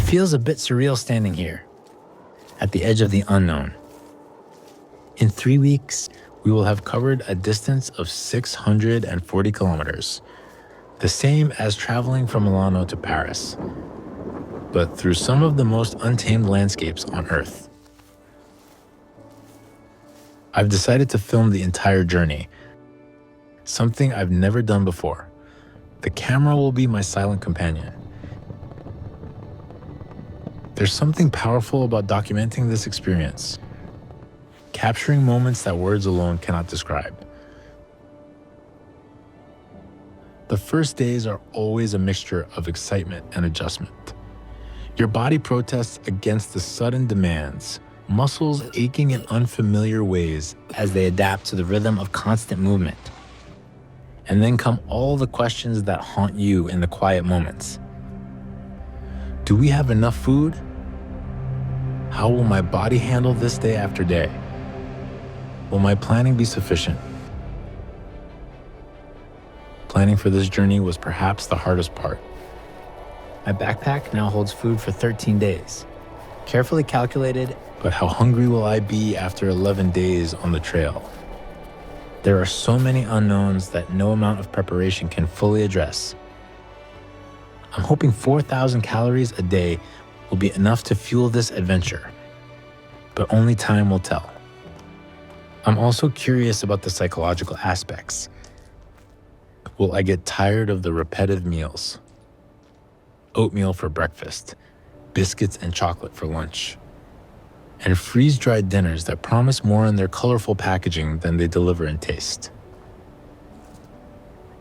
feels a bit surreal standing here, at the edge of the unknown. In 3 weeks, we will have covered a distance of 640 kilometers, the same as traveling from Milano to Paris, but through some of the most untamed landscapes on Earth. I've decided to film the entire journey, something I've never done before. The camera will be my silent companion. There's something powerful about documenting this experience, capturing moments that words alone cannot describe. The first days are always a mixture of excitement and adjustment. Your body protests against the sudden demands, muscles aching in unfamiliar ways as they adapt to the rhythm of constant movement. And then come all the questions that haunt you in the quiet moments. Do we have enough food? How will my body handle this day after day? Will my planning be sufficient? Planning for this journey was perhaps the hardest part. My backpack now holds food for 13 days. Carefully calculated, but how hungry will I be after 11 days on the trail? There are so many unknowns that no amount of preparation can fully address. I'm hoping 4,000 calories a day will be enough to fuel this adventure, but only time will tell. I'm also curious about the psychological aspects. Will I get tired of the repetitive meals? Oatmeal for breakfast, biscuits and chocolate for lunch, and freeze-dried dinners that promise more in their colorful packaging than they deliver in taste.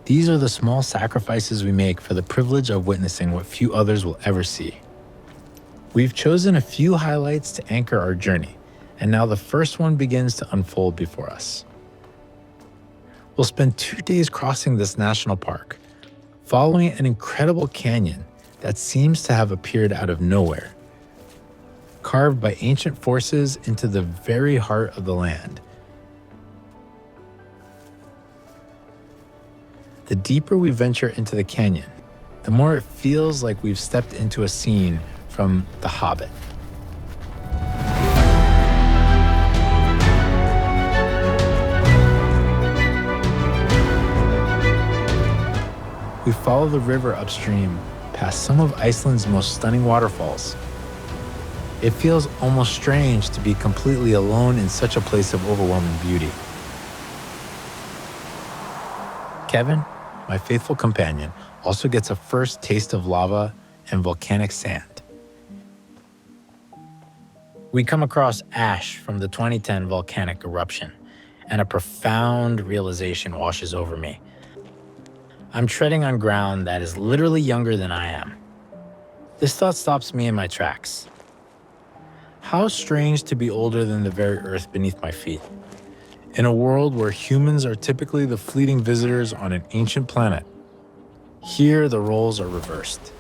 These are the small sacrifices we make for the privilege of witnessing what few others will ever see. We've chosen a few highlights to anchor our journey, and now the first one begins to unfold before us. We'll spend 2 days crossing this national park, following an incredible canyon that seems to have appeared out of nowhere, carved by ancient forces into the very heart of the land. The deeper we venture into the canyon, the more it feels like we've stepped into a scene from The Hobbit. We follow the river upstream past some of Iceland's most stunning waterfalls. It feels almost strange to be completely alone in such a place of overwhelming beauty. Kevin, my faithful companion, also gets a first taste of lava and volcanic sand. We come across ash from the 2010 volcanic eruption, and a profound realization washes over me. I'm treading on ground that is literally younger than I am. This thought stops me in my tracks. How strange to be older than the very earth beneath my feet. In a world where humans are typically the fleeting visitors on an ancient planet, here the roles are reversed.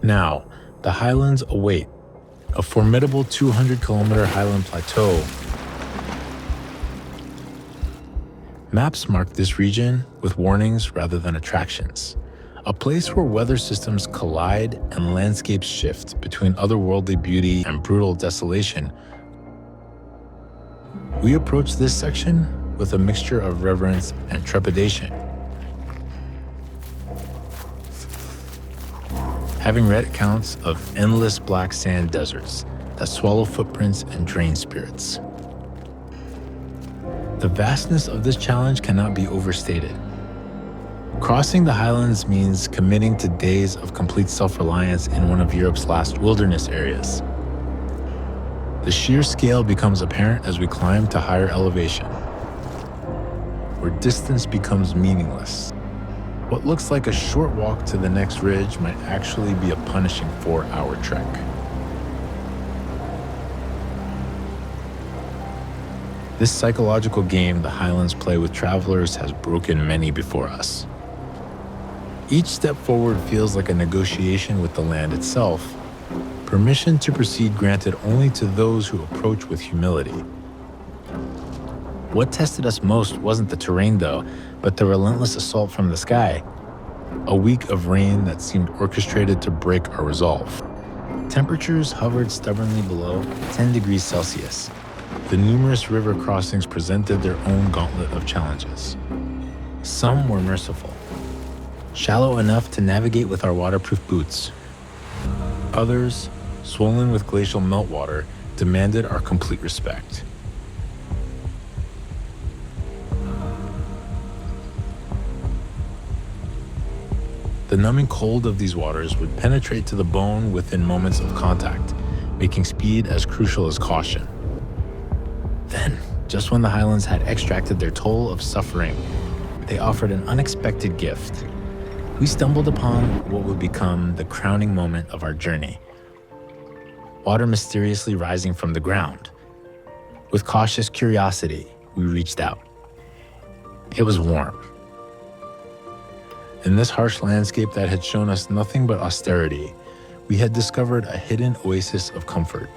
Now, the highlands await, a formidable 200-kilometer highland plateau. Maps mark this region with warnings rather than attractions, a place where weather systems collide and landscapes shift between otherworldly beauty and brutal desolation. We approach this section with a mixture of reverence and trepidation. Having read accounts of endless black sand deserts that swallow footprints and drain spirits. The vastness of this challenge cannot be overstated. Crossing the highlands means committing to days of complete self-reliance in one of Europe's last wilderness areas. The sheer scale becomes apparent as we climb to higher elevation, where distance becomes meaningless. What looks like a short walk to the next ridge might actually be a punishing 4-hour trek. This psychological game the highlands play with travelers has broken many before us. Each step forward feels like a negotiation with the land itself, permission to proceed granted only to those who approach with humility. What tested us most wasn't the terrain, though, but the relentless assault from the sky. A week of rain that seemed orchestrated to break our resolve. Temperatures hovered stubbornly below 10 degrees Celsius. The numerous river crossings presented their own gauntlet of challenges. Some were merciful, shallow enough to navigate with our waterproof boots. Others, swollen with glacial meltwater, demanded our complete respect. The numbing cold of these waters would penetrate to the bone within moments of contact, making speed as crucial as caution. Then, just when the highlands had extracted their toll of suffering, they offered an unexpected gift. We stumbled upon what would become the crowning moment of our journey. Water mysteriously rising from the ground. With cautious curiosity, we reached out. It was warm. In this harsh landscape that had shown us nothing but austerity, we had discovered a hidden oasis of comfort.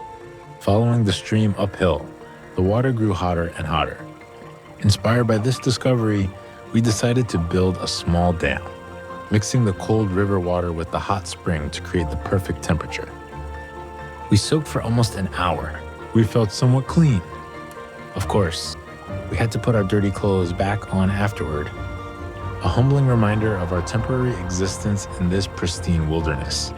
Following the stream uphill, the water grew hotter and hotter. Inspired by this discovery, we decided to build a small dam, mixing the cold river water with the hot spring to create the perfect temperature. We soaked for almost an hour. We felt somewhat clean. Of course, we had to put our dirty clothes back on afterward. A humbling reminder of our temporary existence in this pristine wilderness.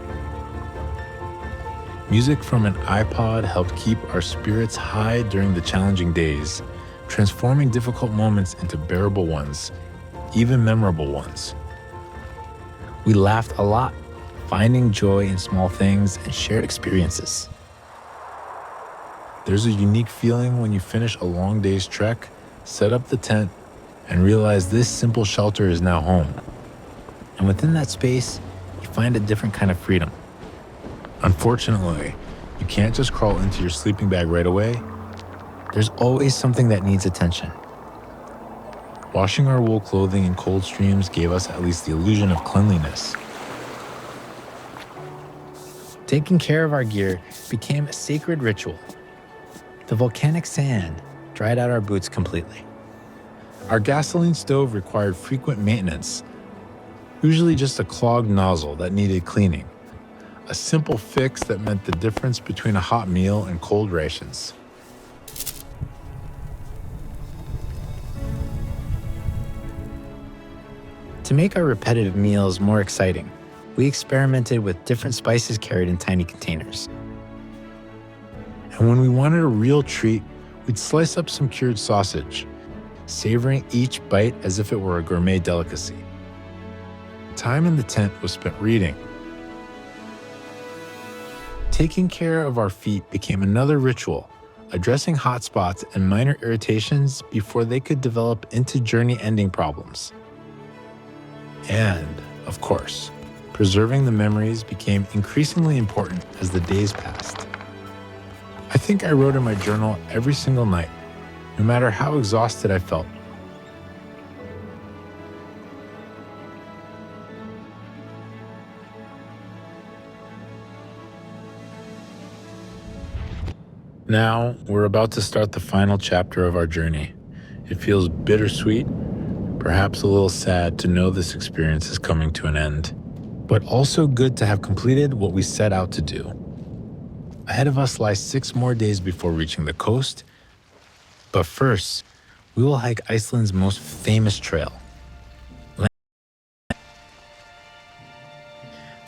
Music from an iPod helped keep our spirits high during the challenging days, transforming difficult moments into bearable ones, even memorable ones. We laughed a lot, finding joy in small things and shared experiences. There's a unique feeling when you finish a long day's trek, set up the tent, and realize this simple shelter is now home. And within that space, you find a different kind of freedom. Unfortunately, you can't just crawl into your sleeping bag right away. There's always something that needs attention. Washing our wool clothing in cold streams gave us at least the illusion of cleanliness. Taking care of our gear became a sacred ritual. The volcanic sand dried out our boots completely. Our gasoline stove required frequent maintenance, usually just a clogged nozzle that needed cleaning. A simple fix that meant the difference between a hot meal and cold rations. To make our repetitive meals more exciting, we experimented with different spices carried in tiny containers. And when we wanted a real treat, we'd slice up some cured sausage, savoring each bite as if it were a gourmet delicacy. Time in the tent was spent reading. Taking care of our feet became another ritual, addressing hot spots and minor irritations before they could develop into journey-ending problems. And, of course, preserving the memories became increasingly important as the days passed. I think I wrote in my journal every single night, no matter how exhausted I felt. Now, we're about to start the final chapter of our journey. It feels bittersweet, perhaps a little sad to know this experience is coming to an end, but also good to have completed what we set out to do. Ahead of us lie 6 more days before reaching the coast, but first, we will hike Iceland's most famous trail.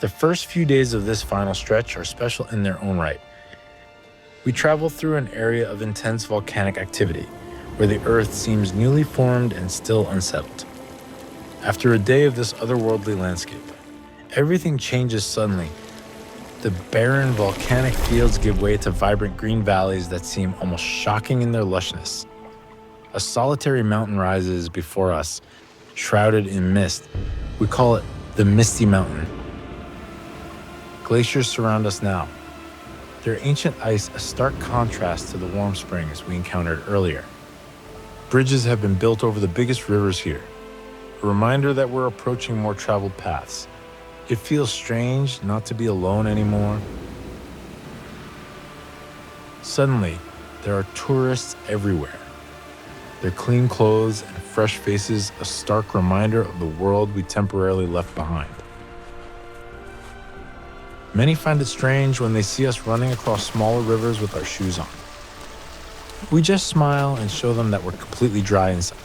The first few days of this final stretch are special in their own right. We travel through an area of intense volcanic activity, where the earth seems newly formed and still unsettled. After a day of this otherworldly landscape, everything changes suddenly. The barren volcanic fields give way to vibrant green valleys that seem almost shocking in their lushness. A solitary mountain rises before us, shrouded in mist. We call it the Misty Mountain. Glaciers surround us now. Their ancient ice a stark contrast to the warm springs we encountered earlier. Bridges have been built over the biggest rivers here, a reminder that we're approaching more traveled paths. It feels strange not to be alone anymore. Suddenly, there are tourists everywhere. their clean clothes and fresh faces a stark reminder of the world we temporarily left behind. Many find it strange when they see us running across smaller rivers with our shoes on. We just smile and show them that we're completely dry inside.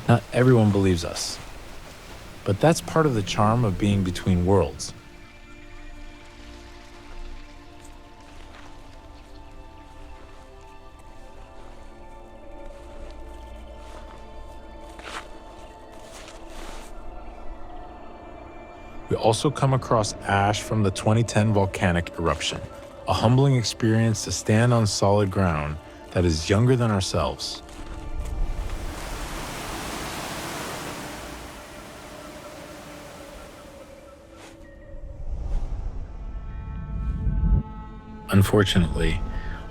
Not everyone believes us, but that's part of the charm of being between worlds. We also come across ash from the 2010 volcanic eruption, a humbling experience to stand on solid ground that is younger than ourselves. Unfortunately,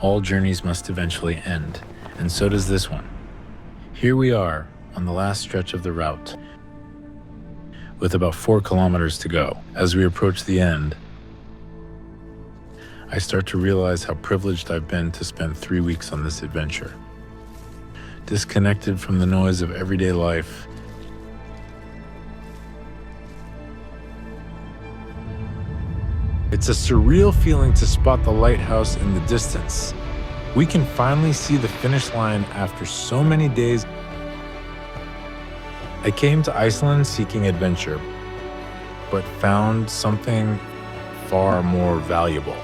all journeys must eventually end, and so does this one. Here we are on the last stretch of the route, with about 4 kilometers to go. As we approach the end, I start to realize how privileged I've been to spend 3 weeks on this adventure. Disconnected from the noise of everyday life, it's a surreal feeling to spot the lighthouse in the distance. We can finally see the finish line after so many days. I came to Iceland seeking adventure, but found something far more valuable.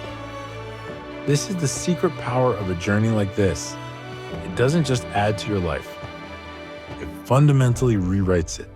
This is the secret power of a journey like this. It doesn't just add to your life, it fundamentally rewrites it.